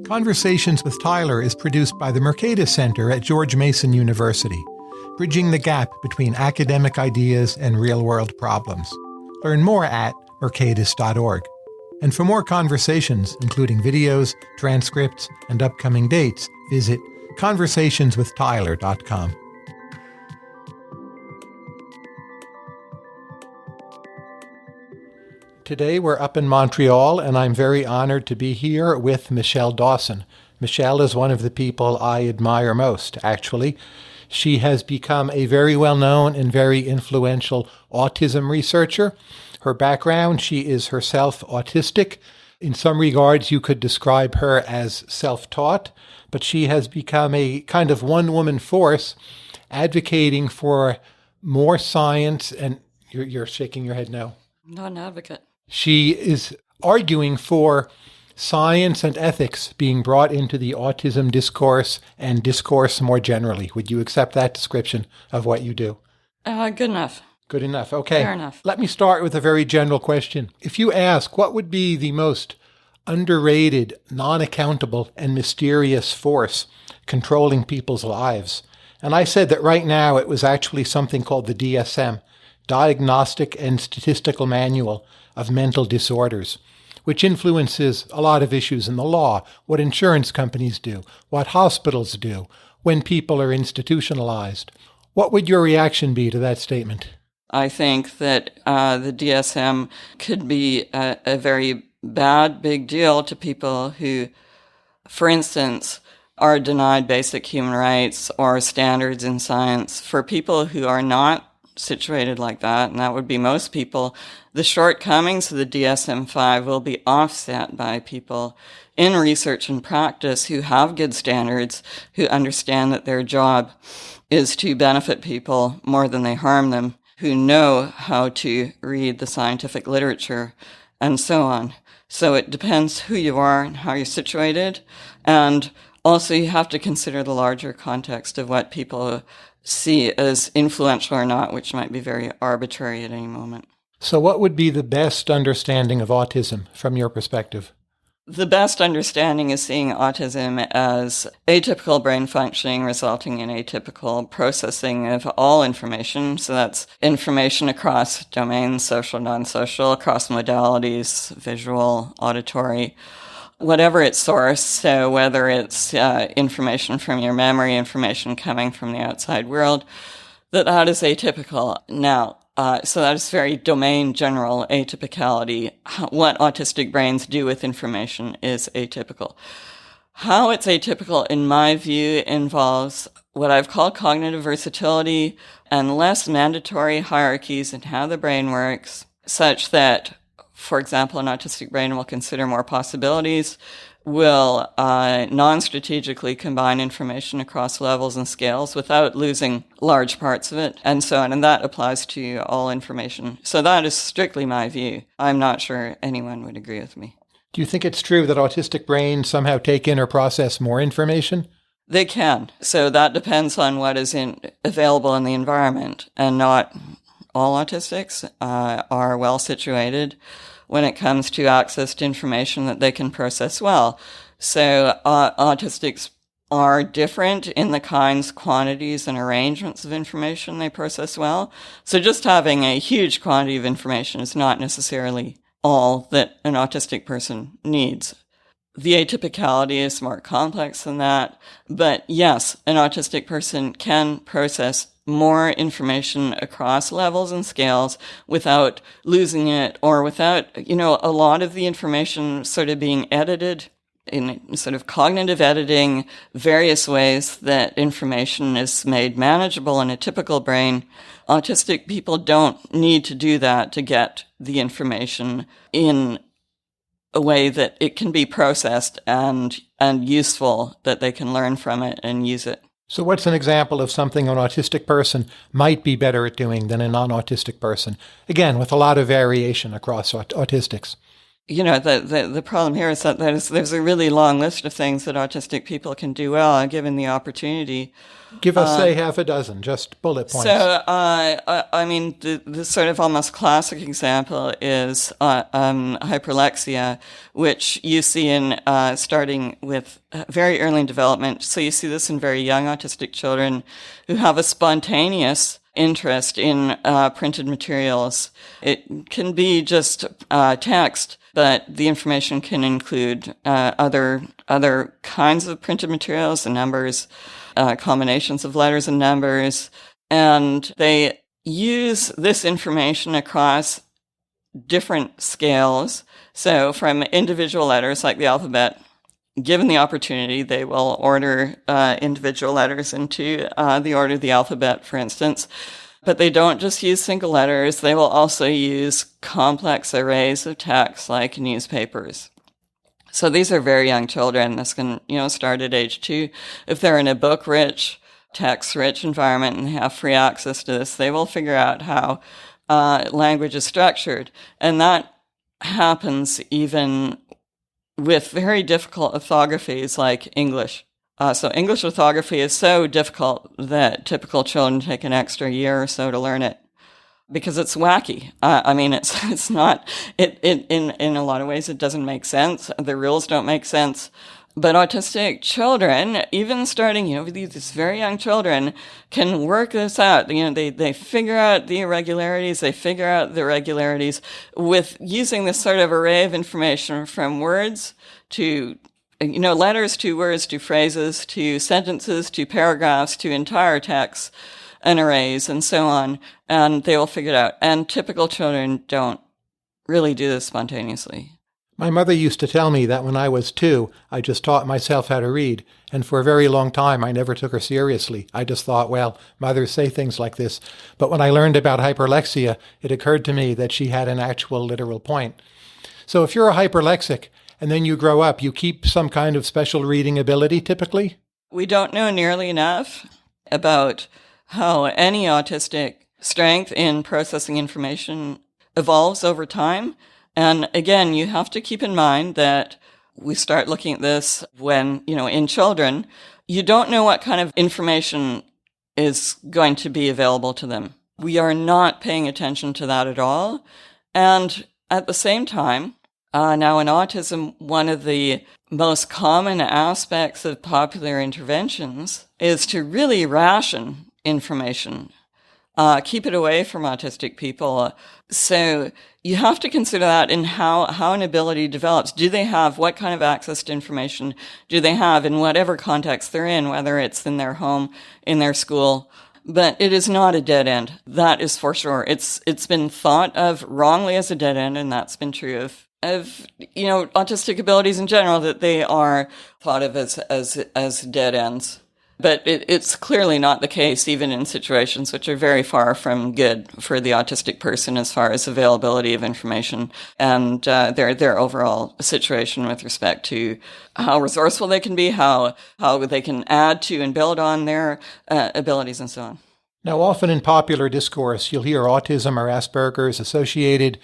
Conversations with Tyler is produced by the Mercatus Center at George Mason University, bridging the gap between academic ideas and real-world problems. Learn more at mercatus.org. And for more conversations, including videos, transcripts, and upcoming dates, visit conversationswithtyler.com. Today we're up in Montreal, and I'm very honored to be here with Michelle Dawson. Michelle is one of the people I admire most, actually. She has become a very well-known and very influential autism researcher. Her background, she is herself autistic. In some regards, you could describe her as self-taught, but she has become a kind of one-woman force advocating for more science, and you're shaking your head no. Not an advocate. She is arguing for science and ethics being brought into the autism discourse and discourse more generally. Would you accept that description of what you do? Good enough. Good enough. Okay. Fair enough. Let me start with a very general question. If you ask, what would be the most underrated, non-accountable, and mysterious force controlling people's lives? And I said that right now it was actually something called the DSM, Diagnostic and Statistical Manual of Mental Disorders, which influences a lot of issues in the law, what insurance companies do, what hospitals do, when people are institutionalized. What would your reaction be to that statement? I think that the DSM could be a very bad big deal to people who, for instance, are denied basic human rights or standards in science. For people who are not situated like that, and that would be most people, the shortcomings of the DSM-5 will be offset by people in research and practice who have good standards, who understand that their job is to benefit people more than they harm them, who know how to read the scientific literature, and so on. So it depends who you are and how you're situated, and also you have to consider the larger context of what people see as influential or not, which might be very arbitrary at any moment. So what would be the best understanding of autism from your perspective? The best understanding is seeing autism as atypical brain functioning resulting in atypical processing of all information. So that's information across domains, social, non-social, across modalities, visual, auditory, whatever its source. So whether it's information from your memory, information coming from the outside world, that is atypical. Now, so that is very domain general atypicality. What autistic brains do with information is atypical. How it's atypical, in my view, involves what I've called cognitive versatility and less mandatory hierarchies in how the brain works, such that, for example, an autistic brain will consider more possibilities, will non-strategically combine information across levels and scales without losing large parts of it, and so on. And that applies to all information. So that is strictly my view. I'm not sure anyone would agree with me. Do you think it's true that autistic brains somehow take in or process more information? They can. So that depends on what is available in the environment, and not all autistics are well situated when it comes to access to information that they can process well. So autistics are different in the kinds, quantities, and arrangements of information they process well. So just having a huge quantity of information is not necessarily all that an autistic person needs. The atypicality is more complex than that. But yes, an autistic person can process more information across levels and scales without losing it, or without, a lot of the information sort of being edited in sort of cognitive editing, various ways that information is made manageable in a typical brain. Autistic people don't need to do that to get the information in a way that it can be processed and useful, that they can learn from it and use it. So what's an example of something an autistic person might be better at doing than a non-autistic person? Again, with a lot of variation across autistics. the problem here is that there's a really long list of things that autistic people can do well, given the opportunity. Give us, say, half a dozen, just bullet points. So, the sort of almost classic example is hyperlexia, which you see in starting with very early in development. So you see this in very young autistic children who have a spontaneous interest in printed materials. It can be just text, but the information can include other kinds of printed materials and numbers, combinations of letters and numbers, and they use this information across different scales. So from individual letters like the alphabet, given the opportunity, they will order individual letters into the order of the alphabet, for instance. But they don't just use single letters. They will also use complex arrays of text like newspapers. So these are very young children. This can, start at age 2. If they're in a book-rich, text-rich environment and have free access to this, they will figure out how language is structured. And that happens even with very difficult orthographies like English. So English orthography is so difficult that typical children take an extra year or so to learn it because it's wacky. It's not, in a lot of ways, it doesn't make sense. The rules don't make sense. But autistic children, even starting, with these very young children, can work this out. They figure out the irregularities, they figure out the regularities with using this sort of array of information from words to letters to words to phrases to sentences to paragraphs to entire texts and arrays and so on, and they will figure it out. And typical children don't really do this spontaneously. My mother used to tell me that when I was 2, I just taught myself how to read, and for a very long time I never took her seriously. I just thought, well, mothers say things like this. But when I learned about hyperlexia, it occurred to me that she had an actual literal point. So if you're a hyperlexic, and then you grow up, you keep some kind of special reading ability, typically? We don't know nearly enough about how any autistic strength in processing information evolves over time. And again, you have to keep in mind that we start looking at this when, in children, you don't know what kind of information is going to be available to them. We are not paying attention to that at all. And at the same time, now in autism, one of the most common aspects of popular interventions is to really ration information, keep it away from autistic people. So you have to consider that in how an ability develops. Do they have, what kind of access to information do they have in whatever context they're in, whether it's in their home, in their school? But it is not a dead end. That is for sure. It's been thought of wrongly as a dead end, and that's been true of autistic abilities in general, that they are thought of as dead ends. But it's clearly not the case, even in situations which are very far from good for the autistic person as far as availability of information and their overall situation with respect to how resourceful they can be, how they can add to and build on their abilities and so on. Now, often in popular discourse, you'll hear autism or Asperger's associated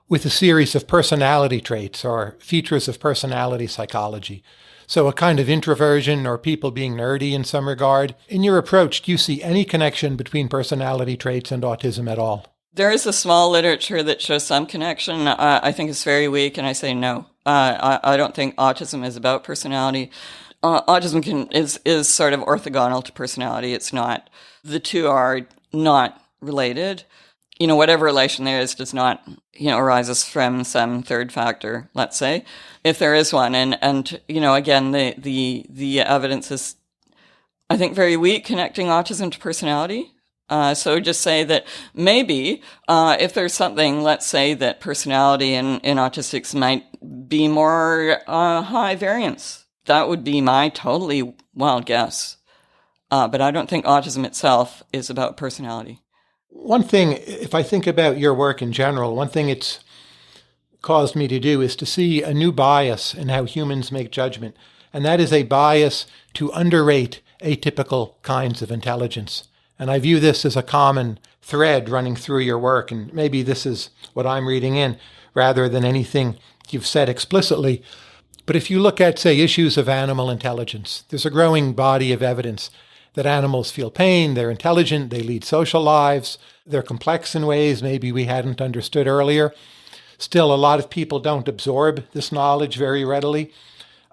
with a series of personality traits or features of personality psychology. So a kind of introversion or people being nerdy in some regard. In your approach, do you see any connection between personality traits and autism at all? There is a small literature that shows some connection. I think it's very weak, and I say no. I don't think autism is about personality. Autism is sort of orthogonal to personality. It's not. The two are not related. Whatever relation there is does not, arises from some third factor, let's say, if there is one. And again, the evidence is, I think, very weak connecting autism to personality. So just say that maybe, if there's something, let's say that personality in autistics might be more, high variance. That would be my totally wild guess. But I don't think autism itself is about personality. One thing, if I think about your work in general, one thing it's caused me to do is to see a new bias in how humans make judgment, and that is a bias to underrate atypical kinds of intelligence. And I view this as a common thread running through your work, and maybe this is what I'm reading in, rather than anything you've said explicitly. But if you look at, say, issues of animal intelligence, there's a growing body of evidence that animals feel pain, they're intelligent, they lead social lives, they're complex in ways maybe we hadn't understood earlier. Still, a lot of people don't absorb this knowledge very readily.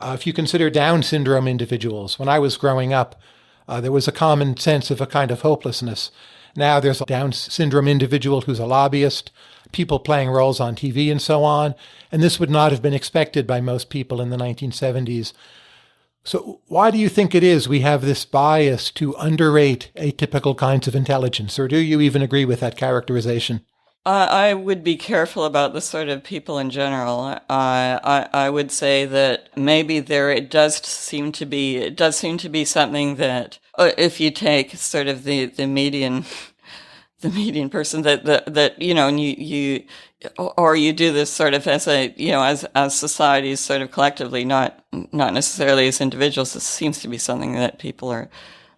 If you consider Down syndrome individuals, when I was growing up, there was a common sense of a kind of hopelessness. Now there's a Down syndrome individual who's a lobbyist, people playing roles on TV and so on, and this would not have been expected by most people in the 1970s. So why do you think it is we have this bias to underrate atypical kinds of intelligence, or do you even agree with that characterization? I would be careful about the sort of people in general. I would say that maybe it does seem to be something that if you take sort of the median person that you know, and you do this sort of as as societies sort of collectively, not necessarily as individuals. This seems to be something that people are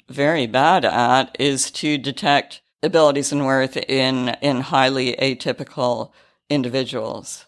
very bad at, is to detect abilities and worth in highly atypical individuals.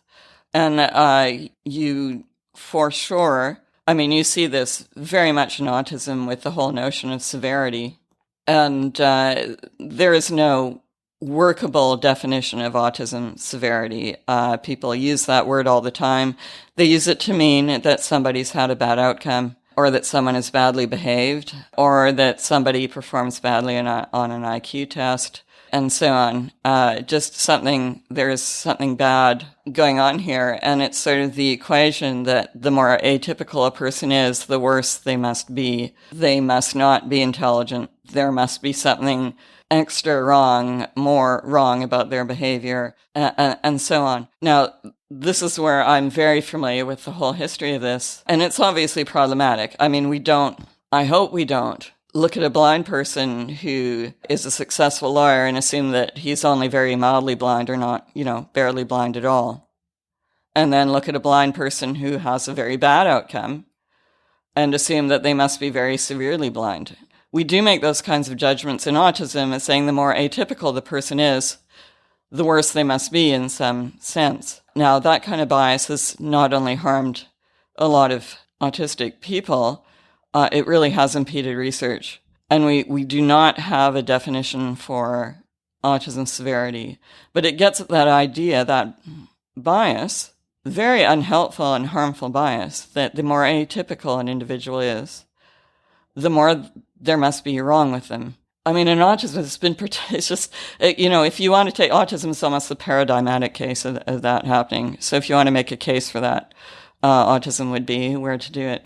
And you, for sure, I mean, you see this very much in autism with the whole notion of severity. And there is no workable definition of autism severity. People use that word all the time. They use it to mean that somebody's had a bad outcome, or that someone is badly behaved, or that somebody performs badly on an IQ test, and so on. There is something bad going on here, and it's sort of the equation that the more atypical a person is, the worse they must be. They must not be intelligent. There must be something extra wrong, more wrong about their behavior, and so on. Now, this is where I'm very familiar with the whole history of this, and it's obviously problematic. I mean, I hope we don't look at a blind person who is a successful lawyer and assume that he's only very mildly blind or not, barely blind at all. And then look at a blind person who has a very bad outcome and assume that they must be very severely blind. We do make those kinds of judgments in autism as saying the more atypical the person is, the worse they must be in some sense. Now, that kind of bias has not only harmed a lot of autistic people, it really has impeded research. And we do not have a definition for autism severity. But it gets at that idea, that bias, very unhelpful and harmful bias, that the more atypical an individual is, the more there must be wrong with them. I mean, in autism, it's just, if you want to take autism, it's almost a paradigmatic case of that happening. So if you want to make a case for that, autism would be where to do it.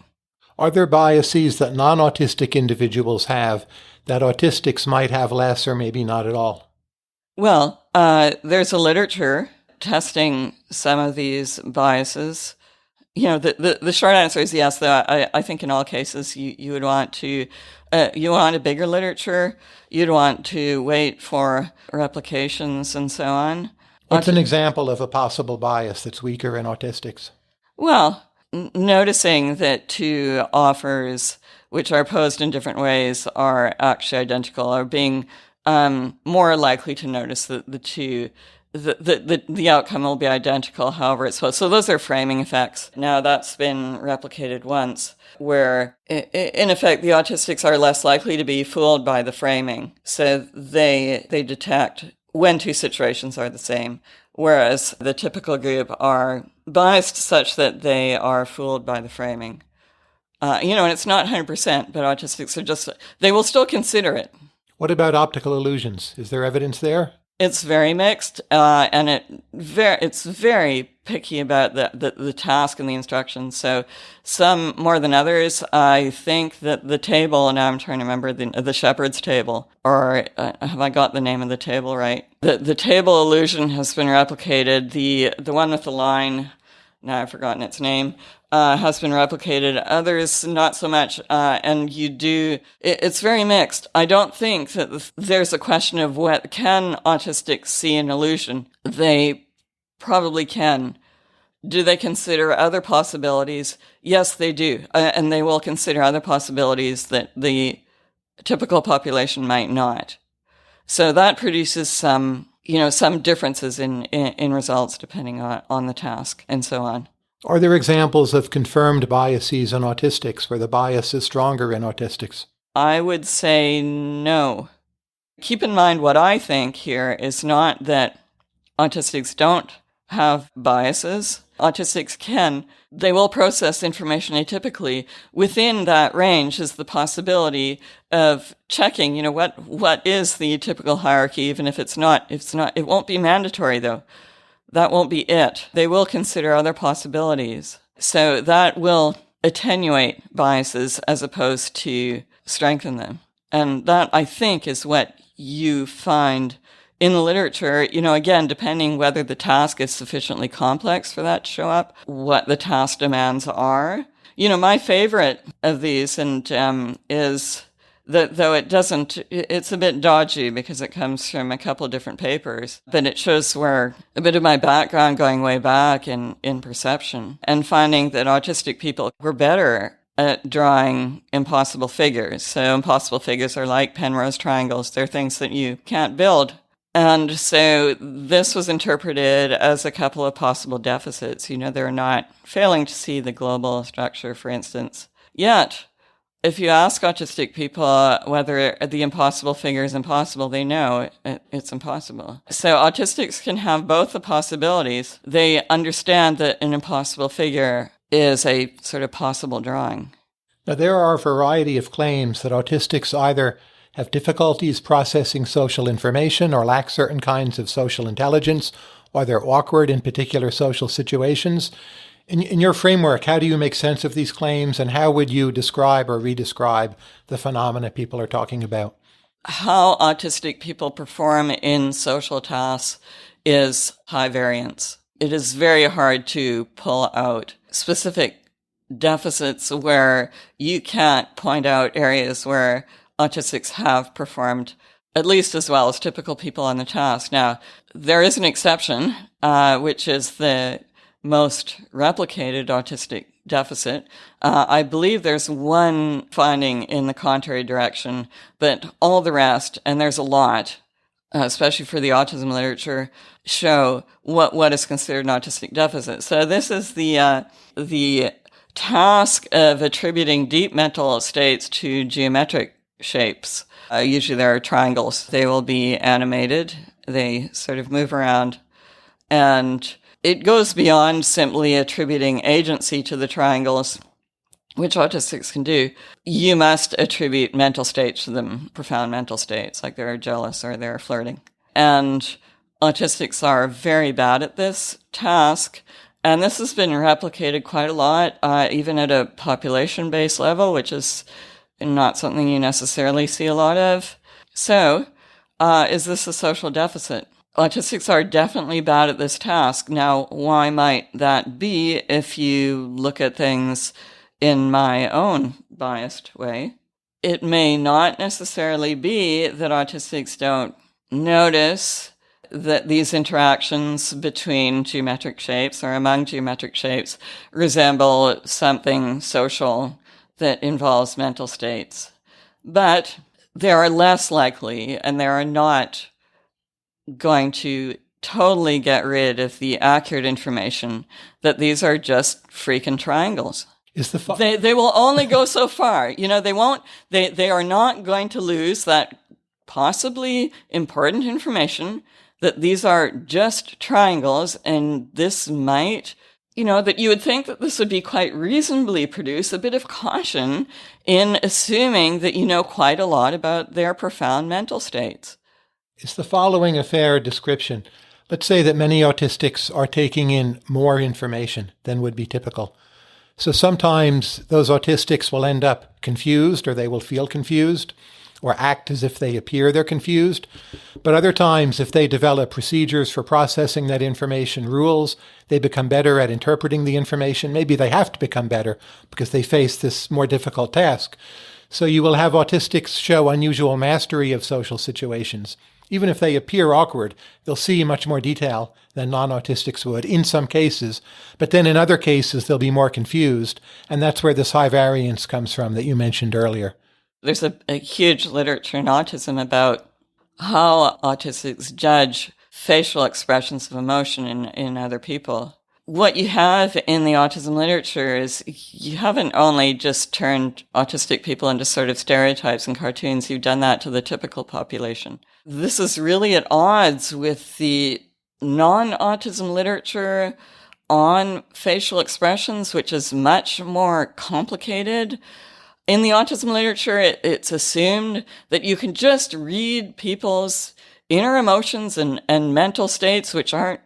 Are there biases that non-autistic individuals have that autistics might have less or maybe not at all? Well, there's a literature testing some of these biases. The short answer is yes, though I think in all cases you would want to, you want a bigger literature, you'd want to wait for replications and so on. What's an example of a possible bias that's weaker in autistics? Well, noticing that two offers which are posed in different ways are actually identical, or being more likely to notice that the outcome will be identical, however it's supposed. So those are framing effects. Now, that's been replicated once, where in effect the autistics are less likely to be fooled by the framing. So they detect when two situations are the same, whereas the typical group are biased such that they are fooled by the framing. And it's not 100%, but autistics they will still consider it. What about optical illusions? Is there evidence there? It's very mixed, and it's very picky about the task and the instructions. So some more than others. I think that the table, and now I'm trying to remember the shepherd's table, or have I got the name of the table right? The table illusion has been replicated. The one with the line, now I've forgotten its name, has been replicated. Others, not so much. And it's very mixed. I don't think that there's a question of what can autistics see an illusion. They probably can. Do they consider other possibilities? Yes, they do. And they will consider other possibilities that the typical population might not. So that produces some differences in results depending on the task and so on. Are there examples of confirmed biases in autistics where the bias is stronger in autistics? I would say no. Keep in mind what I think here is not that autistics don't have biases. Autistics can. They will process information atypically. Within that range is the possibility of checking, what is the atypical hierarchy, even if it's not, it won't be mandatory though. That won't be it. They will consider other possibilities. So that will attenuate biases as opposed to strengthen them. And that, I think, is what you find in the literature, again, depending whether the task is sufficiently complex for that to show up, what the task demands are. My favorite of these is that, though it's a bit dodgy because it comes from a couple of different papers, but it shows where a bit of my background going way back in perception and finding that autistic people were better at drawing impossible figures. So impossible figures are like Penrose triangles. They're things that you can't build. And so this was interpreted as a couple of possible deficits. They're not failing to see the global structure, for instance. Yet, if you ask autistic people whether the impossible figure is impossible, they know it's impossible. So autistics can have both the possibilities. They understand that an impossible figure is a sort of possible drawing. Now, there are a variety of claims that autistics either have difficulties processing social information or lack certain kinds of social intelligence, or they're awkward in particular social situations. In your framework, how do you make sense of these claims, and how would you describe or redescribe the phenomena people are talking about? How autistic people perform in social tasks is high variance. It is very hard to pull out specific deficits where you can't point out areas where autistics have performed at least as well as typical people on the task. Now, there is an exception, which is the most replicated autistic deficit. I believe there's one finding in the contrary direction, but all the rest, and there's a lot, especially for the autism literature, show what is considered an autistic deficit. So this is the task of attributing deep mental states to geometric shapes. Usually there are triangles. They will be animated. They sort of move around. And it goes beyond simply attributing agency to the triangles, which autistics can do. You must attribute mental states to them, profound mental states, like they're jealous or they're flirting. And autistics are very bad at this task. And this has been replicated quite a lot, even at a population-based level, which is not something you necessarily see a lot of. So, is this a social deficit? Autistics are definitely bad at this task. Now, why might that be if you look at things in my own biased way? It may not necessarily be that autistics don't notice that these interactions between geometric shapes or among geometric shapes resemble something social that involves mental states. But they are less likely, and they are not going to totally get rid of the accurate information that these are just freaking triangles. They will only go so far. They are not going to lose that possibly important information that these are just triangles, and this might, that you would think that this would be quite reasonably produce a bit of caution in assuming that you know quite a lot about their profound mental states. Is the following a fair description? Let's say that many autistics are taking in more information than would be typical. So sometimes those autistics will end up confused, or they will feel confused, or act as if they appear they're confused. But other times, if they develop procedures for processing that information, rules, they become better at interpreting the information. Maybe they have to become better because they face this more difficult task. So you will have autistics show unusual mastery of social situations. Even if they appear awkward, they'll see much more detail than non-autistics would in some cases. But then in other cases, they'll be more confused. And that's where this high variance comes from that you mentioned earlier. There's a huge literature in autism about how autistics judge facial expressions of emotion in other people. what you have in the autism literature is you haven't only just turned autistic people into sort of stereotypes and cartoons, you've done that to the typical population. This is really at odds with the non-autism literature on facial expressions, which is much more complicated. In the autism literature, it's assumed that you can just read people's inner emotions and mental states, which aren't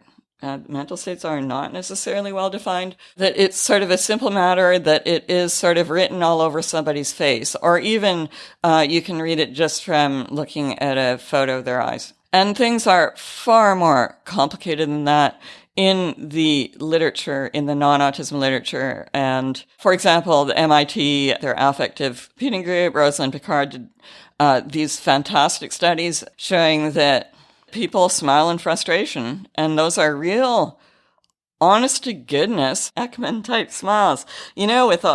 mental states are not necessarily well defined, that it's sort of a simple matter that it is sort of written all over somebody's face, or even you can read it just from looking at a photo of their eyes. And things are far more complicated than that in the literature, in the non-autism literature. And for example, the MIT, their affective reading group, Rosalind Picard did these fantastic studies showing that people smile in frustration, and those are real, honest to goodness, Ekman type smiles. You know, with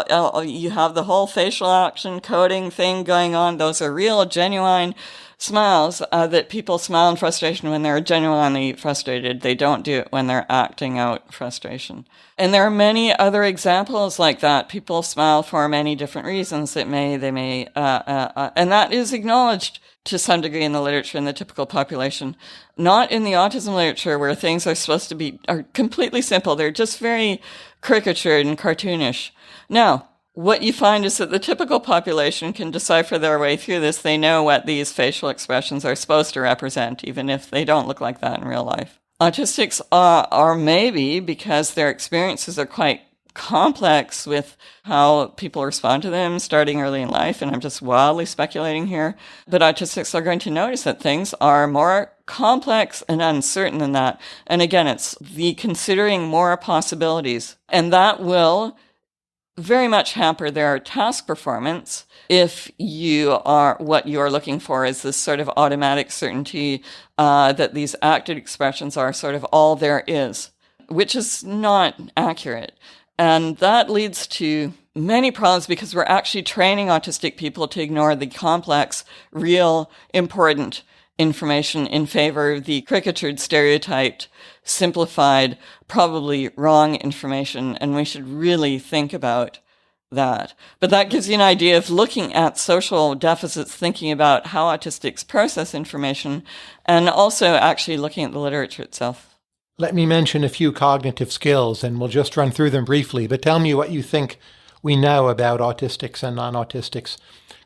you have the whole facial action coding thing going on. Those are real, genuine smiles that people smile in frustration when they're genuinely frustrated. They don't do it when they're acting out frustration. And there are many other examples like that. People smile for many different reasons. And that is acknowledged to some degree in the literature in the typical population. Not in the autism literature, where things are supposed to are completely simple. They're just very caricatured and cartoonish. Now, what you find is that the typical population can decipher their way through this. They know what these facial expressions are supposed to represent, even if they don't look like that in real life. Autistics are maybe, because their experiences are quite complex with how people respond to them starting early in life, and I'm just wildly speculating here, but autistics are going to notice that things are more complex and uncertain than that. And again, it's the considering more possibilities, and that will very much hamper their task performance if what you're looking for is this sort of automatic certainty that these acted expressions are sort of all there is, which is not accurate. And that leads to many problems because we're actually training autistic people to ignore the complex, real, important information in favor of the caricatured, stereotyped, simplified, probably wrong information. And we should really think about that. But that gives you an idea of looking at social deficits, thinking about how autistics process information, and also actually looking at the literature itself. Let me mention a few cognitive skills, and we'll just run through them briefly, but tell me what you think we know about autistics and non-autistics.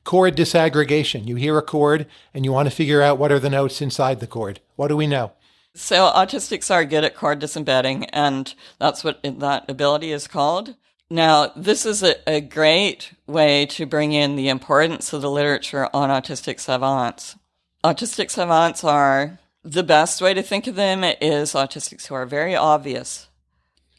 Chord disaggregation. You hear a chord, and you want to figure out what are the notes inside the chord. What do we know? So autistics are good at chord disembedding, and that's what that ability is called. Now, this is a great way to bring in the importance of the literature on autistic savants. Autistic savants are... the best way to think of them is autistics who are very obvious.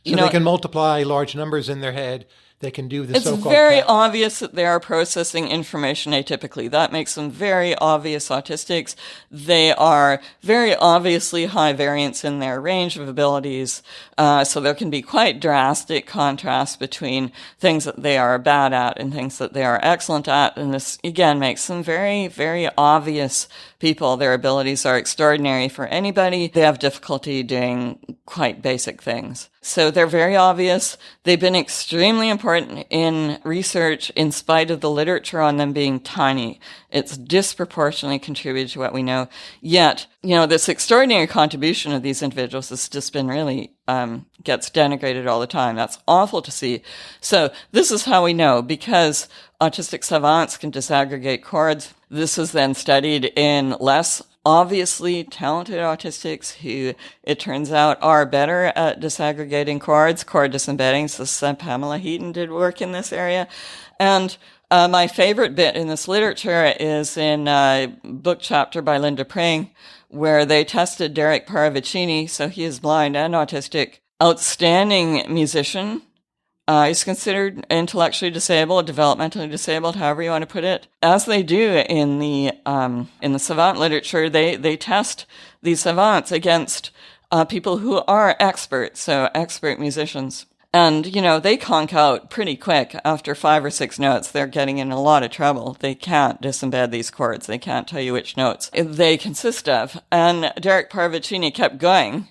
So they can multiply large numbers in their head. They can do the so-called... It's very obvious that they are processing information atypically. That makes them very obvious autistics. They are very obviously high variance in their range of abilities. So there can be quite drastic contrast between things that they are bad at and things that they are excellent at. And this, again, makes them very, very obvious people. Their abilities are extraordinary for anybody. They have difficulty doing quite basic things. So they're very obvious. They've been extremely important in research in spite of the literature on them being tiny. It's disproportionately contributed to what we know. Yet, this extraordinary contribution of these individuals has just been really, gets denigrated all the time. That's awful to see. So this is how we know, because autistic savants can disaggregate chords. This is then studied in less obviously talented autistics who, it turns out, are better at disaggregating chords, chord disembedding. So Pamela Heaton did work in this area. And my favorite bit in this literature is in a book chapter by Linda Pring, where they tested Derek Paravicini, so he is blind and autistic, outstanding musician. He's considered intellectually disabled, developmentally disabled, however you want to put it. As they do in the savant literature, they test these savants against people who are experts, so expert musicians. And, they conk out pretty quick. After 5 or 6 notes, they're getting in a lot of trouble. They can't disembed these chords. They can't tell you which notes they consist of. And Derek Paravicini kept going.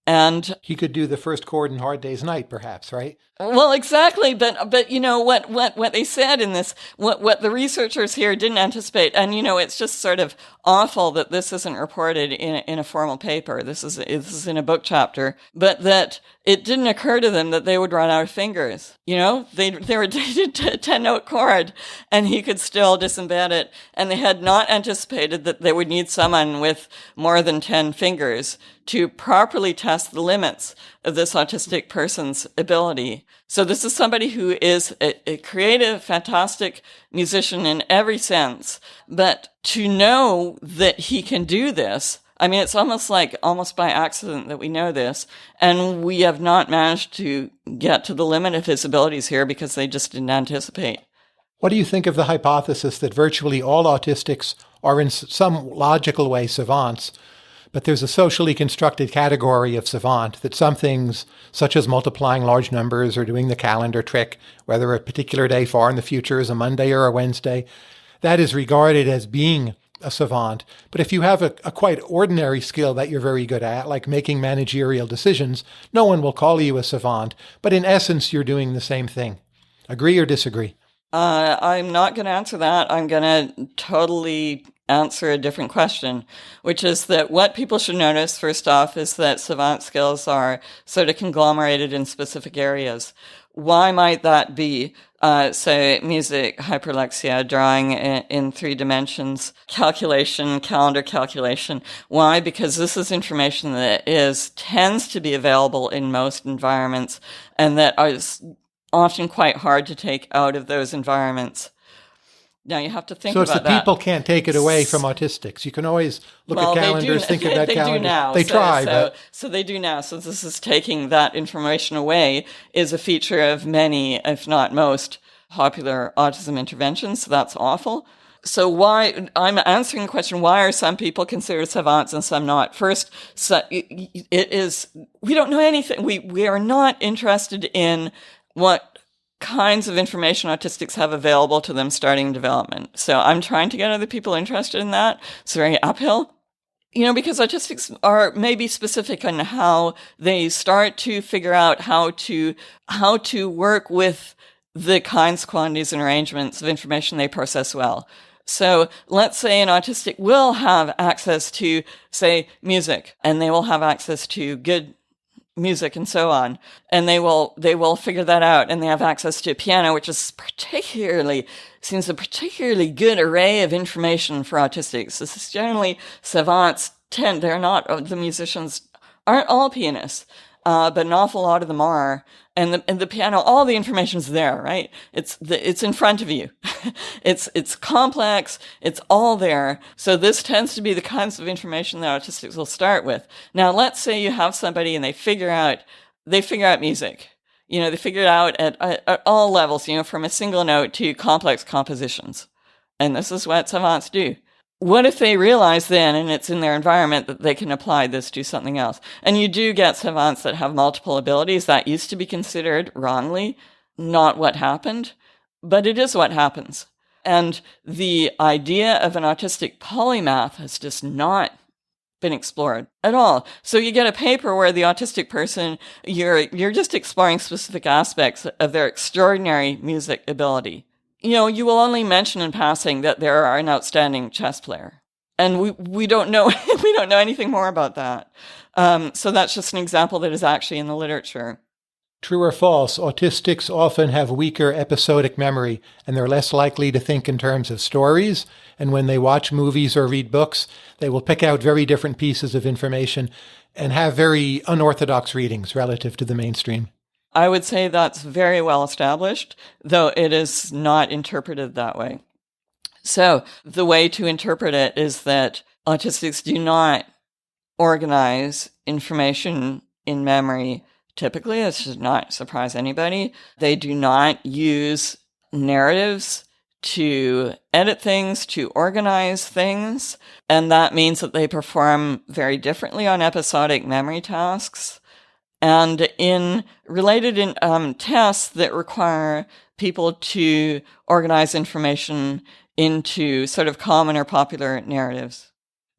And he could do the first chord in Hard Day's Night, perhaps, right? well, exactly. But you know, what they said in this, what the researchers here didn't anticipate, and you know, it's just sort of awful that this isn't reported in a formal paper. This is in a book chapter, but that it didn't occur to them that they would run out of fingers. You know, they did a 10-note chord, and he could still disembed it, and they had not anticipated that they would need someone with more than 10 fingers to properly test the limits of this autistic person's ability. So this is somebody who is a creative, fantastic musician in every sense. But to know that he can do this, I mean, it's almost by accident that we know this. And we have not managed to get to the limit of his abilities here because they just didn't anticipate. What do you think of the hypothesis that virtually all autistics are in some logical way savants, but there's a socially constructed category of savant that some things, such as multiplying large numbers or doing the calendar trick, whether a particular day far in the future is a Monday or a Wednesday, that is regarded as being a savant. But if you have a quite ordinary skill that you're very good at, like making managerial decisions, no one will call you a savant. But in essence, you're doing the same thing. Agree or disagree? I'm not going to answer that. I'm going to totally answer a different question, which is that what people should notice, first off, is that savant skills are sort of conglomerated in specific areas. Why might that be? So music, hyperlexia, drawing in 3 dimensions, calculation, calendar calculation. Why? Because this is information that tends to be available in most environments and that is often quite hard to take out of those environments. Now you have to think about that. So it's the people can't take it away from autistics. You can always look at calendars, think about calendars. They do now. They try. So they do now. So this is taking that information away is a feature of many, if not most, popular autism interventions. So that's awful. So why, I'm answering the question, why are some people considered savants and some not? First, we don't know anything. We are not interested in what kinds of information autistics have available to them starting development. So I'm trying to get other people interested in that. It's very uphill. You know, because autistics are maybe specific on how they start to figure out how to work with the kinds, quantities, and arrangements of information they process well. So let's say an autistic will have access to, say, music, and they will have access to good music and so on. And they will figure that out. And they have access to piano, which is seems a particularly good array of information for autistics. This is generally savants the musicians aren't all pianists, but an awful lot of them are. And the piano, all the information's there, right? It's in front of you. It's complex. It's all there. So this tends to be the kinds of information that autistics will start with. Now, let's say you have somebody and they figure out music. You know, they figure it out at all levels, you know, from a single note to complex compositions. And this is what savants do. What if they realize then, and it's in their environment, that they can apply this to something else? And you do get savants that have multiple abilities. That used to be considered wrongly not what happened, but it is what happens. And the idea of an autistic polymath has just not been explored at all. So you get a paper where the autistic person, you're just exploring specific aspects of their extraordinary music ability. You know, you will only mention in passing that they are an outstanding chess player. And we don't know, we don't know anything more about that. So that's just an example that is actually in the literature. True or false, autistics often have weaker episodic memory, and they're less likely to think in terms of stories. And when they watch movies or read books, they will pick out very different pieces of information and have very unorthodox readings relative to the mainstream. I would say that's very well established, though it is not interpreted that way. So the way to interpret it is that autistics do not organize information in memory. Typically, this should not surprise anybody. They do not use narratives to edit things, to organize things. And that means that they perform very differently on episodic memory tasks. And in related tests that require people to organize information into sort of common or popular narratives.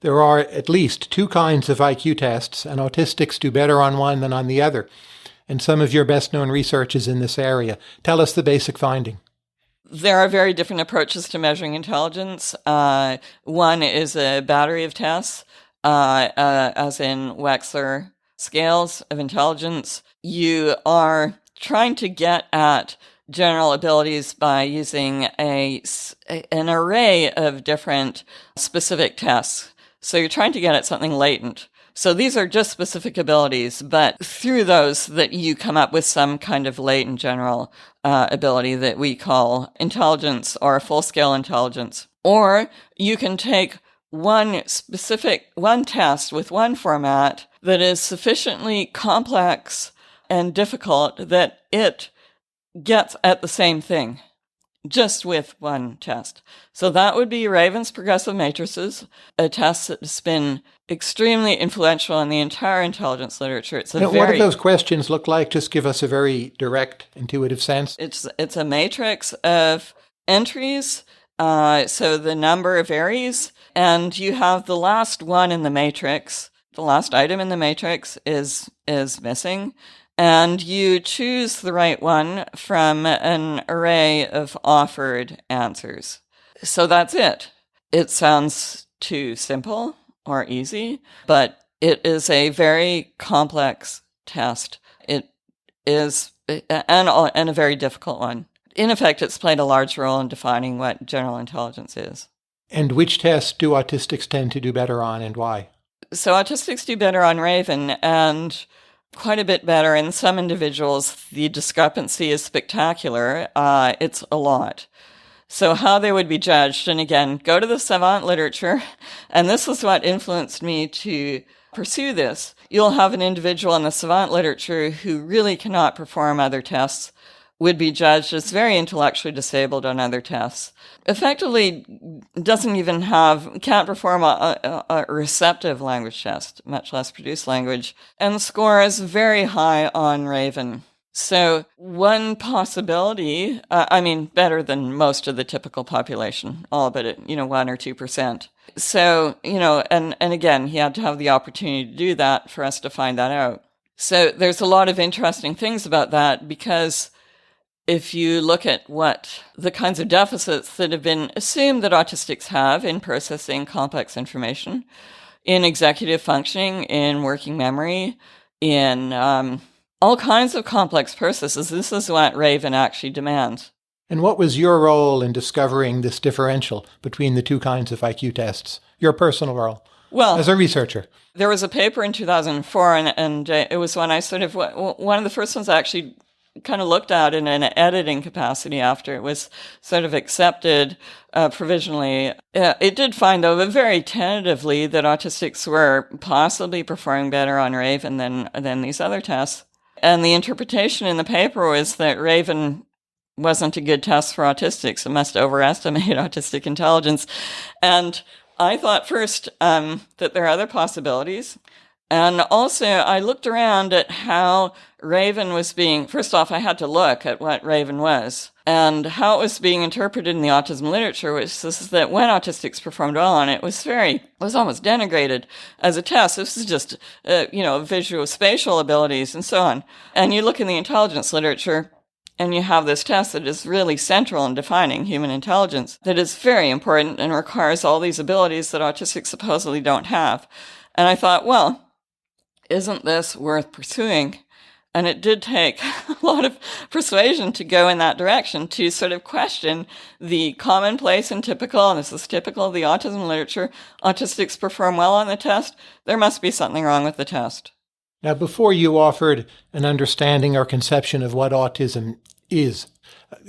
There are at least two kinds of IQ tests, and autistics do better on one than on the other. And some of your best-known research is in this area. Tell us the basic finding. There are very different approaches to measuring intelligence. One is a battery of tests, as in Wechsler scales of intelligence. You are trying to get at general abilities by using an array of different specific tests. So you're trying to get at something latent. So these are just specific abilities, but through those that you come up with some kind of latent general ability that we call intelligence or full-scale intelligence. Or you can take one test with one format that is sufficiently complex and difficult that it gets at the same thing, just with one test. So that would be Raven's progressive matrices, a test that's been extremely influential in the entire intelligence literature. What do those questions look like? Just give us a very direct, intuitive sense. It's a matrix of entries, so the number varies, and you have the last one in the matrix. The last item in the matrix is missing, and you choose the right one from an array of offered answers. So that's it. It sounds too simple or easy, but it is a very complex test. It is, and a very difficult one. In effect, it's played a large role in defining what general intelligence is. And which tests do autistics tend to do better on, and why? So autistics do better on Raven, and quite a bit better. In some individuals, the discrepancy is spectacular. It's a lot. So how they would be judged, and again, go to the savant literature, and this is what influenced me to pursue this. You'll have an individual in the savant literature who really cannot perform other tests, would be judged as very intellectually disabled on other tests. Effectively can't perform a receptive language test, much less produce language, and scores very high on Raven. So one possibility, better than most of the typical population, all but 1 or 2%. So, and again, he had to have the opportunity to do that for us to find that out. So there's a lot of interesting things about that, because if you look at what the kinds of deficits that have been assumed that autistics have in processing complex information, in executive functioning, in working memory, in all kinds of complex processes, this is what Raven actually demands. And what was your role in discovering this differential between the two kinds of IQ tests? Your personal role? Well, as a researcher. There was a paper in 2004, and it was when I one of the first ones I actually kind of looked at in an editing capacity after it was sort of accepted provisionally. It did find, though, very tentatively, that autistics were possibly performing better on Raven than these other tests. And the interpretation in the paper was that Raven wasn't a good test for autistics. It must overestimate autistic intelligence. And I thought first that there are other possibilities. And also, I looked around at how Raven was first off, I had to look at what Raven was and how it was being interpreted in the autism literature, which is that when autistics performed well on it, it was almost denigrated as a test. This is just, visual spatial abilities and so on. And you look in the intelligence literature, and you have this test that is really central in defining human intelligence, that is very important and requires all these abilities that autistics supposedly don't have. And I thought, well, isn't this worth pursuing? And it did take a lot of persuasion to go in that direction, to sort of question the commonplace and typical, and this is typical of the autism literature, autistics perform well on the test. There must be something wrong with the test. Now, before you offered an understanding or conception of what autism is,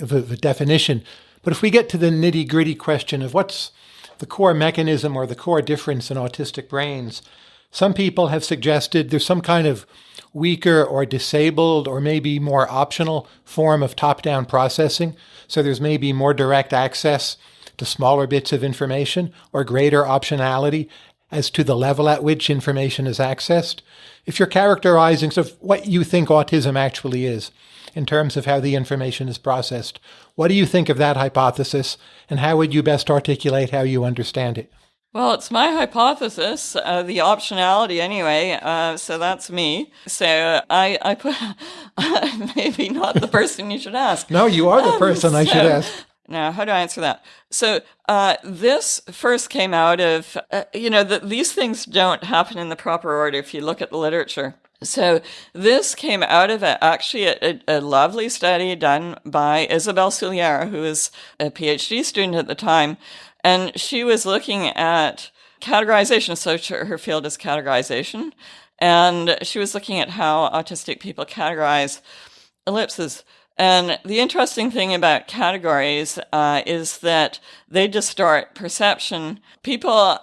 of a definition, but if we get to the nitty-gritty question of what's the core mechanism or the core difference in autistic brains, some people have suggested there's some kind of weaker or disabled or maybe more optional form of top-down processing. So there's maybe more direct access to smaller bits of information or greater optionality as to the level at which information is accessed. If you're characterizing sort of what you think autism actually is in terms of how the information is processed, what do you think of that hypothesis, and how would you best articulate how you understand it? Well, it's my hypothesis, the optionality anyway, so that's me. So I put, maybe not the person you should ask. No, you are the person I should ask. Now, how do I answer that? So this first came out of, these things don't happen in the proper order if you look at the literature. So this came out of actually a lovely study done by Isabelle Soulière, who was a PhD student at the time. And she was looking at categorization. So her field is categorization. And she was looking at how autistic people categorize ellipses. And the interesting thing about categories is that they distort perception. People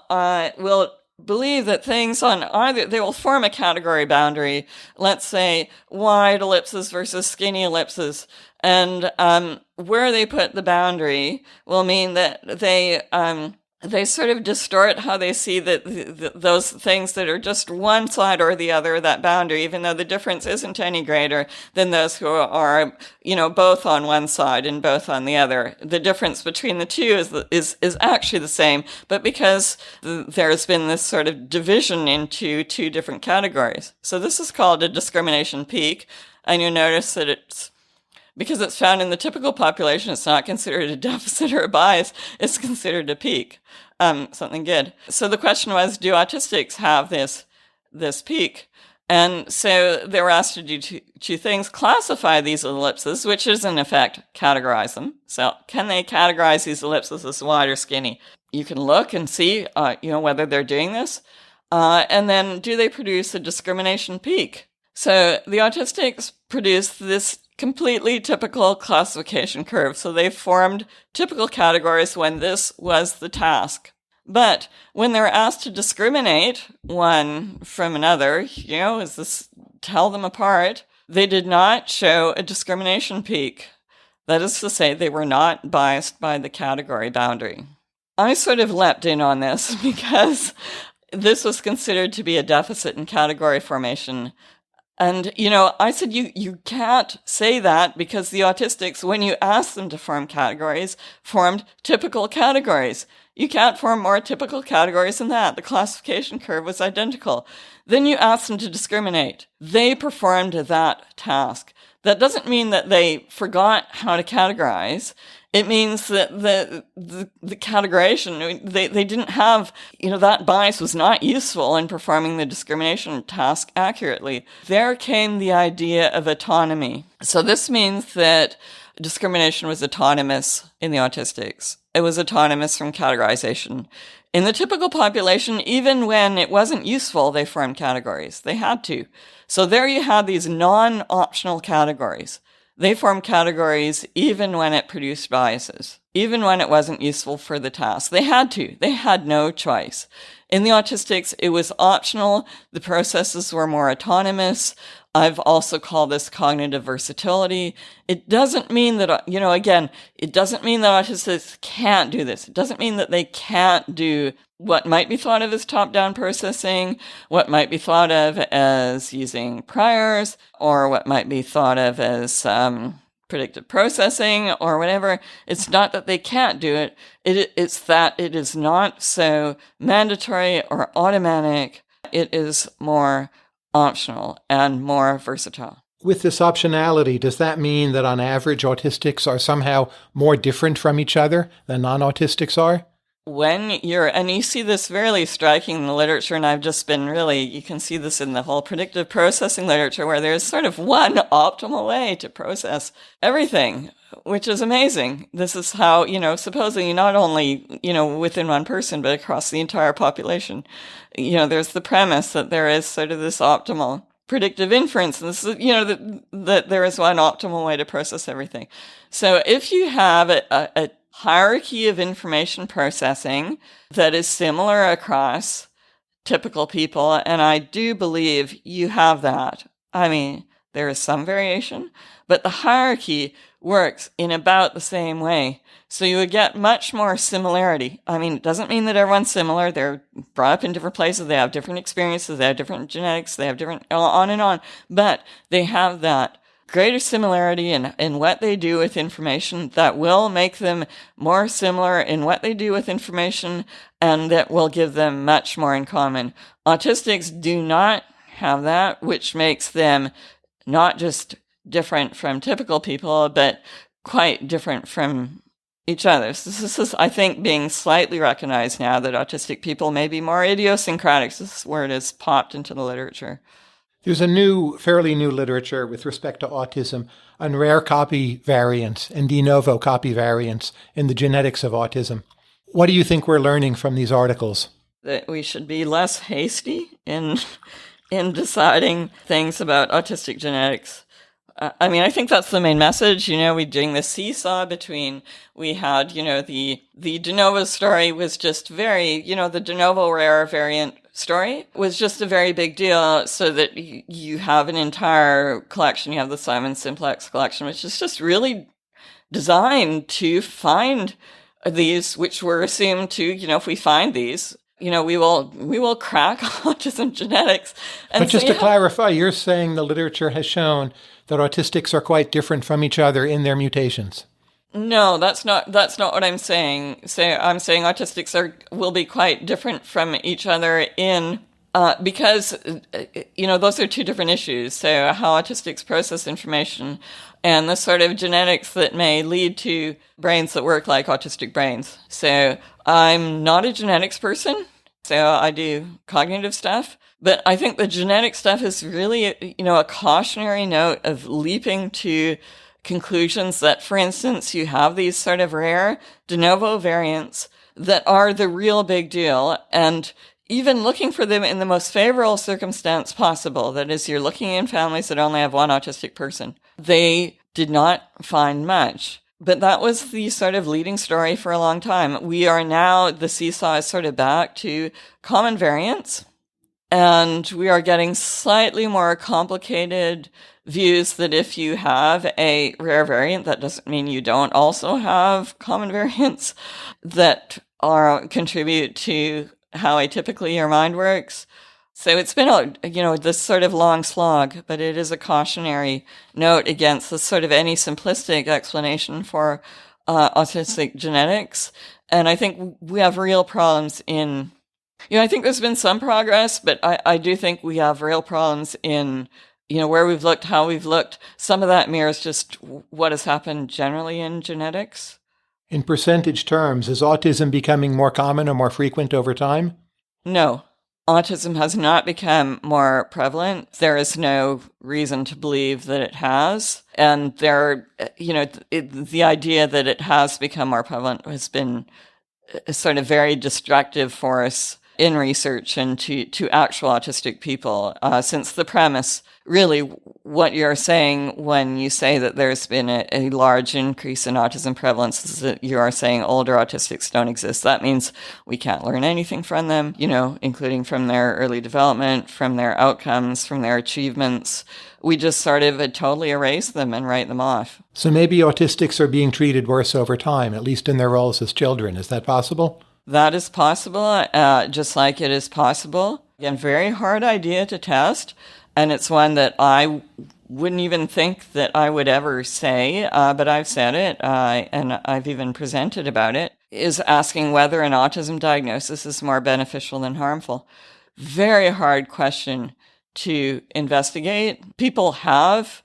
will believe that things on either, they will form a category boundary, let's say wide ellipses versus skinny ellipses. And where they put the boundary will mean that they sort of distort how they see those things that are just one side or the other of that boundary, even though the difference isn't any greater than those who are, both on one side and both on the other. The difference between the two is actually the same, but because there's been this sort of division into two different categories. So this is called a discrimination peak, and you notice that because it's found in the typical population, it's not considered a deficit or a bias, it's considered a peak. Something good. So the question was, do autistics have this peak? And so they were asked to do two things: classify these ellipses, which is in effect categorize them. So can they categorize these ellipses as wide or skinny? You can look and see, whether they're doing this. And then do they produce a discrimination peak? So the autistics produced this completely typical classification curve. So they formed typical categories when this was the task. But when they're asked to discriminate one from another, tell them apart, they did not show a discrimination peak. That is to say, they were not biased by the category boundary. I sort of leapt in on this because this was considered to be a deficit in category formation. And, I said, you can't say that because the autistics, when you asked them to form categories, formed typical categories. You can't form more typical categories than that. The classification curve was identical. Then you asked them to discriminate. They performed that task. That doesn't mean that they forgot how to categorize. It means that the categorization, they didn't have, that bias was not useful in performing the discrimination task accurately. There came the idea of autonomy. So this means that discrimination was autonomous in the autistics. It was autonomous from categorization. In the typical population, even when it wasn't useful, they formed categories. They had to. So there you had these non-optional categories. They formed categories even when it produced biases, even when it wasn't useful for the task. They had to. They had no choice. In the autistics, it was optional. The processes were more autonomous. I've also called this cognitive versatility. It doesn't mean that, it doesn't mean that autistics can't do this. It doesn't mean that they can't do what might be thought of as top-down processing, what might be thought of as using priors, or what might be thought of as predictive processing, or whatever. It's not that they can't do it. It's that it is not so mandatory or automatic. It is more optional and more versatile. With this optionality, does that mean that on average autistics are somehow more different from each other than non-autistics are? And you see this really striking in the literature, and I've just been you can see this in the whole predictive processing literature, where there's sort of one optimal way to process everything, which is amazing. This is how, supposedly not only, within one person, but across the entire population, there's the premise that there is sort of this optimal predictive inference, and this is, that there is one optimal way to process everything. So if you have a hierarchy of information processing that is similar across typical people, and I do believe you have that. I mean, there is some variation, but the hierarchy works in about the same way. So you would get much more similarity. I mean, it doesn't mean that everyone's similar. They're brought up in different places. They have different experiences. They have different genetics. They have different, on and on. But they have that greater similarity in what they do with information that will make them more similar in what they do with information, and that will give them much more in common. Autistics do not have that, which makes them not just different from typical people, but quite different from each other. So this is, I think, being slightly recognized now that autistic people may be more idiosyncratic. This word has popped into the literature. There's fairly new literature with respect to autism on rare copy variants and de novo copy variants in the genetics of autism. What do you think we're learning from these articles? That we should be less hasty in deciding things about autistic genetics. I think that's the main message. We're doing this seesaw between, we had, the de novo story was just very, the de novo rare variant story was just a very big deal, so that you have an entire collection. You have the Simon Simplex collection, which is just really designed to find these, which were assumed to, if we find these, we will crack autism genetics. But just to clarify, you're saying the literature has shown that autistics are quite different from each other in their mutations. No, that's not what I'm saying. I'm saying autistics will be quite different from each other because those are two different issues. So how autistics process information and the sort of genetics that may lead to brains that work like autistic brains. So I'm not a genetics person, so I do cognitive stuff. But I think the genetic stuff is really, a cautionary note of leaping to conclusions that, for instance, you have these sort of rare de novo variants that are the real big deal, and even looking for them in the most favorable circumstance possible. That is, you're looking in families that only have one autistic person. They did not find much. But that was the sort of leading story for a long time. We are now, the seesaw is sort of back to common variants, and we are getting slightly more complicated views that if you have a rare variant, that doesn't mean you don't also have common variants that contribute to how atypically your mind works. So it's been this sort of long slog, but it is a cautionary note against this sort of any simplistic explanation for autistic genetics. And I think we have real problems I think there's been some progress, but I do think we have real problems in where we've looked, how we've looked. Some of that mirrors just what has happened generally in genetics. In percentage terms, is autism becoming more common or more frequent over time? No. Autism has not become more prevalent. There is no reason to believe that it has. And the idea that it has become more prevalent has been a sort of very destructive force in research and to actual autistic people, since the premise, really what you're saying when you say that there's been a large increase in autism prevalence is that you are saying older autistics don't exist. That means we can't learn anything from them, including from their early development, from their outcomes, from their achievements. We just sort of totally erase them and write them off. So maybe autistics are being treated worse over time, at least in their roles as children. Is that possible? That is possible, just like it is possible. Again, very hard idea to test, and it's one that I wouldn't even think that I would ever say, but I've said it, and I've even presented about it, is asking whether an autism diagnosis is more beneficial than harmful. Very hard question to investigate. People have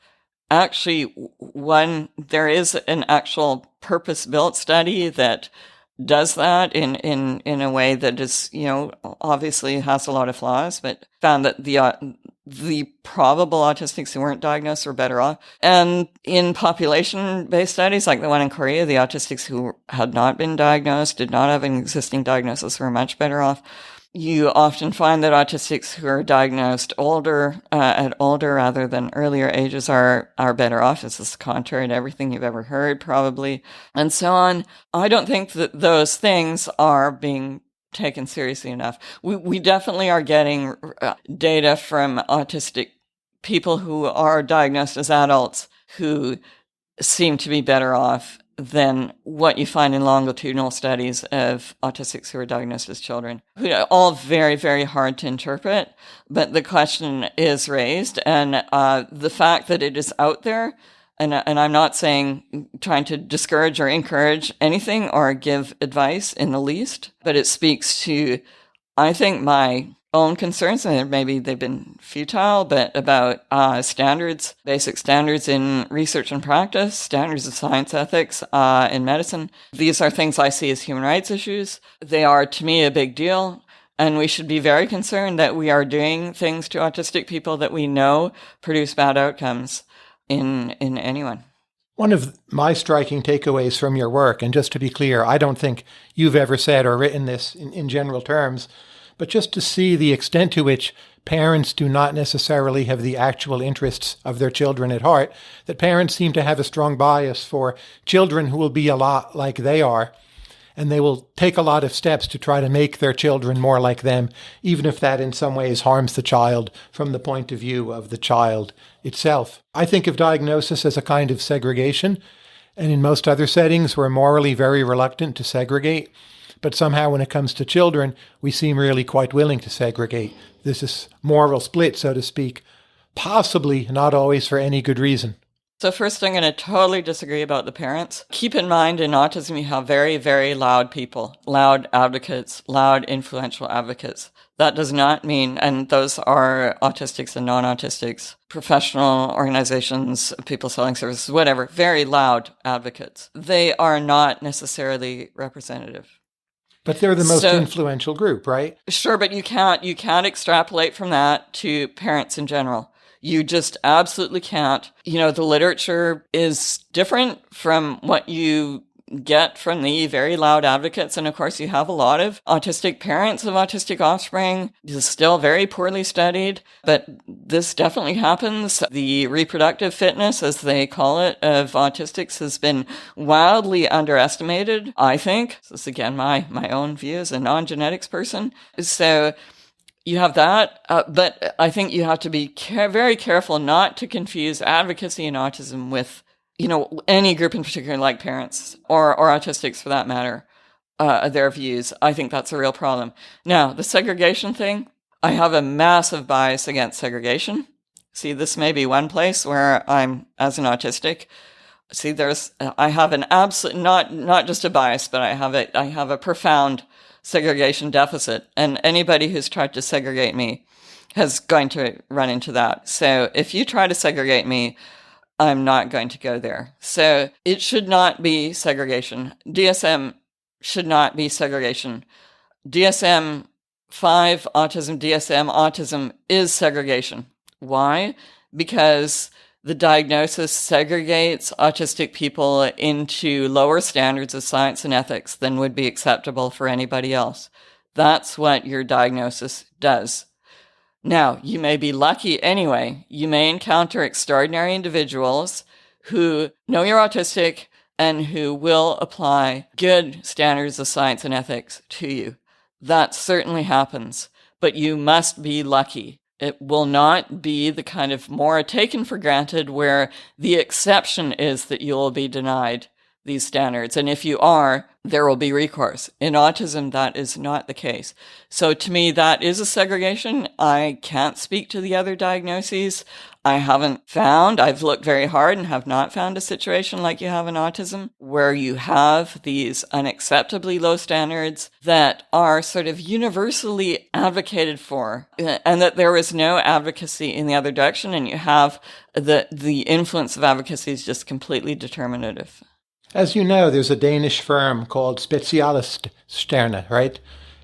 actually there is an actual purpose-built study that does that in a way that is, obviously has a lot of flaws, but found that the probable autistics who weren't diagnosed were better off. And in population-based studies, like the one in Korea, the autistics who had not been diagnosed, did not have an existing diagnosis, were much better off. You often find that autistics who are diagnosed at older rather than earlier ages are better off. This is contrary to everything you've ever heard, probably, and so on. I don't think that those things are being taken seriously enough. We definitely are getting data from autistic people who are diagnosed as adults who seem to be better off than what you find in longitudinal studies of autistics who are diagnosed as children, who are all very, very hard to interpret. But the question is raised, and the fact that it is out there, and I'm not trying to discourage or encourage anything or give advice in the least, but it speaks to, I think, my own concerns, and maybe they've been futile, but about standards, basic standards in research and practice, standards of science ethics in medicine. These are things I see as human rights issues. They are, to me, a big deal. And we should be very concerned that we are doing things to autistic people that we know produce bad outcomes in anyone. One of my striking takeaways from your work, and just to be clear, I don't think you've ever said or written this in general terms, but just to see the extent to which parents do not necessarily have the actual interests of their children at heart, that parents seem to have a strong bias for children who will be a lot like they are, and they will take a lot of steps to try to make their children more like them, even if that in some ways harms the child from the point of view of the child itself. I think of diagnosis as a kind of segregation, and in most other settings we're morally very reluctant to segregate. But somehow when it comes to children, we seem really quite willing to segregate. There's this moral split, so to speak, possibly not always for any good reason. So first, I'm going to totally disagree about the parents. Keep in mind, in autism, you have very, very loud people, loud advocates, loud influential advocates. That does not mean, and those are autistics and non-autistics, professional organizations, people selling services, whatever, very loud advocates. They are not necessarily representative. But they're the most influential group, right? Sure, but you can't extrapolate from that to parents in general. You just absolutely can't. The literature is different from what you get from the very loud advocates. And of course, you have a lot of autistic parents of autistic offspring. This is still very poorly studied, but this definitely happens. The reproductive fitness, as they call it, of autistics has been wildly underestimated, I think. This is, again, my own view as a non-genetics person. So you have that, but I think you have to be very careful not to confuse advocacy in autism with any group in particular, like parents or autistics for that matter, their views. I think that's a real problem. Now, the segregation thing, I have a massive bias against segregation. See, this may be one place where I'm, as an autistic, I have an absolute, not just a bias, but I have a profound segregation deficit. And anybody who's tried to segregate me is going to run into that. So if you try to segregate me, I'm not going to go there. So it should not be segregation. DSM should not be segregation. DSM-5 autism, DSM autism is segregation. Why? Because the diagnosis segregates autistic people into lower standards of science and ethics than would be acceptable for anybody else. That's what your diagnosis does. Now, you may be lucky anyway. You may encounter extraordinary individuals who know you're autistic and who will apply good standards of science and ethics to you. That certainly happens, but you must be lucky. It will not be the kind of more taken for granted where the exception is that you will be denied these standards. And if you are, there will be recourse. In autism, that is not the case. So to me, that is a segregation. I can't speak to the other diagnoses. I've looked very hard and have not found a situation like you have in autism, where you have these unacceptably low standards that are sort of universally advocated for, and that there is no advocacy in the other direction, and you have the influence of advocacy is just completely determinative. As you know, there's a Danish firm called Specialisterne, right?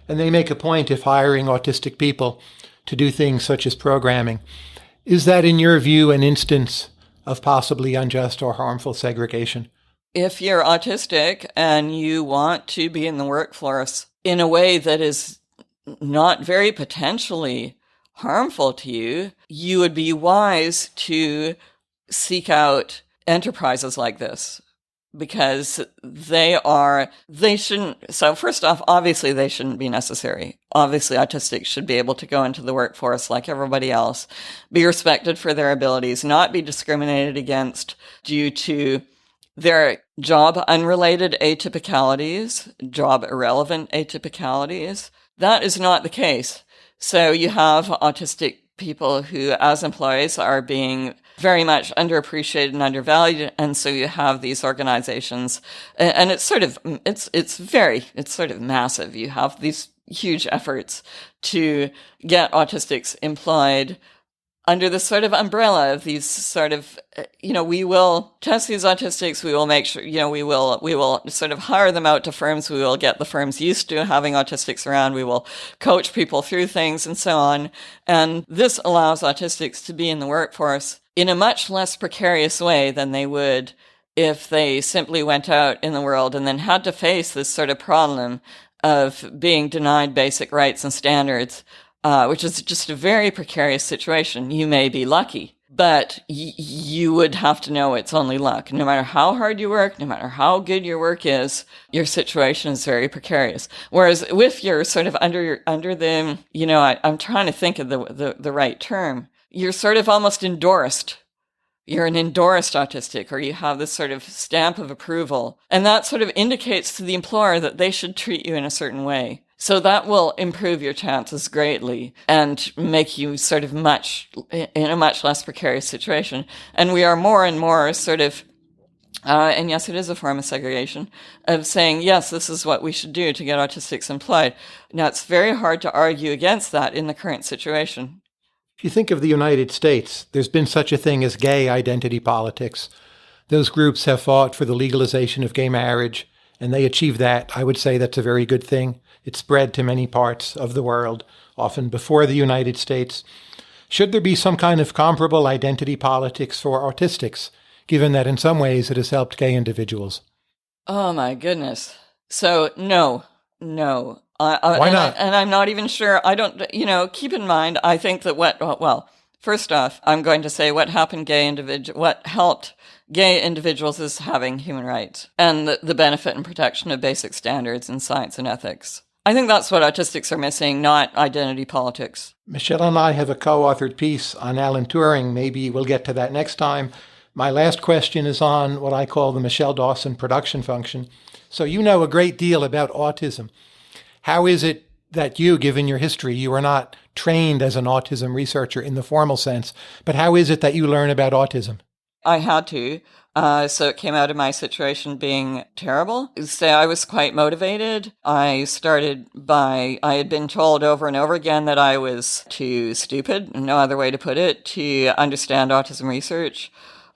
And they make a point of hiring autistic people to do things such as programming. Is that, in your view, an instance of possibly unjust or harmful segregation? If you're autistic and you want to be in the workforce in a way that is not very potentially harmful to you, you would be wise to seek out enterprises like this. Because so first off, obviously they shouldn't be necessary. Obviously autistics should be able to go into the workforce like everybody else, be respected for their abilities, not be discriminated against due to There are job unrelated atypicalities, job irrelevant atypicalities. That is not the case. So you have autistic people who, as employees, are being very much underappreciated and undervalued. And so you have these organizations, and it's sort of massive. You have these huge efforts to get autistics employed under this sort of umbrella of these sort of, we will test these autistics. We will make sure, we will sort of hire them out to firms. We will get the firms used to having autistics around. We will coach people through things and so on. And this allows autistics to be in the workforce in a much less precarious way than they would if they simply went out in the world and then had to face this sort of problem of being denied basic rights and standards, which is just a very precarious situation. You may be lucky, but you would have to know it's only luck. No matter how hard you work, no matter how good your work is, your situation is very precarious. Whereas if you're sort of under the, I'm trying to think of the right term, you're sort of almost endorsed. You're an endorsed autistic, or you have this sort of stamp of approval. And that sort of indicates to the employer that they should treat you in a certain way. So that will improve your chances greatly and make you sort of in a much less precarious situation. And we are more and more sort of, and yes, it is a form of segregation, of saying, yes, this is what we should do to get autistics employed. Now, it's very hard to argue against that in the current situation. If you think of the United States, there's been such a thing as gay identity politics. Those groups have fought for the legalization of gay marriage, and they achieved that. I would say that's a very good thing. It spread to many parts of the world, often before the United States. Should there be some kind of comparable identity politics for autistics, given that in some ways it has helped gay individuals? Oh, my goodness. So, no. Why not? And I'm not even sure. I don't, keep in mind, I think that first off, I'm going to say what helped gay individuals is having human rights and the benefit and protection of basic standards in science and ethics. I think that's what autistics are missing, not identity politics. Michelle and I have a co-authored piece on Alan Turing. Maybe we'll get to that next time. My last question is on what I call the Michelle Dawson production function. So you know a great deal about autism. How is it that you, given your history, you are not trained as an autism researcher in the formal sense, but how is it that you learn about autism? I had to. So it came out of my situation being terrible. So I was quite motivated. I had been told over and over again that I was too stupid, no other way to put it, to understand autism research.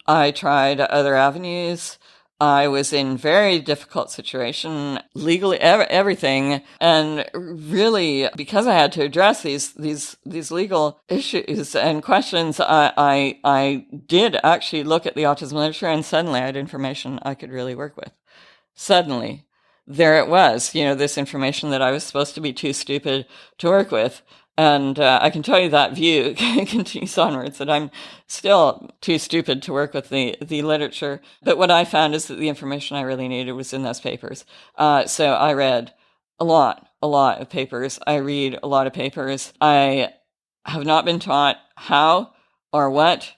I tried other avenues. I was in very difficult situation, legally, everything. And really, because I had to address these legal issues and questions, I did actually look at the autism literature, and suddenly I had information I could really work with. Suddenly, there it was, this information that I was supposed to be too stupid to work with. And I can tell you that view continues onwards, that I'm still too stupid to work with the literature. But what I found is that the information I really needed was in those papers. So I read a lot of papers. I read a lot of papers. I have not been taught how or what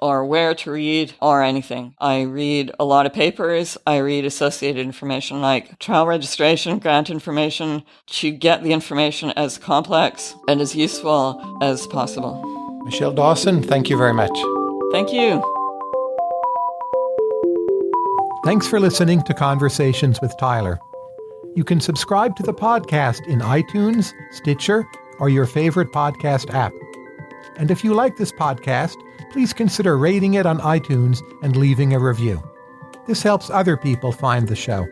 or where to read or anything. I read a lot of papers. I read associated information like trial registration, grant information, to get the information as complex and as useful as possible. Michelle Dawson, thank you very much. Thank you. Thanks for listening to Conversations with Tyler. You can subscribe to the podcast in iTunes, Stitcher, or your favorite podcast app. And if you like this podcast, please consider rating it on iTunes and leaving a review. This helps other people find the show.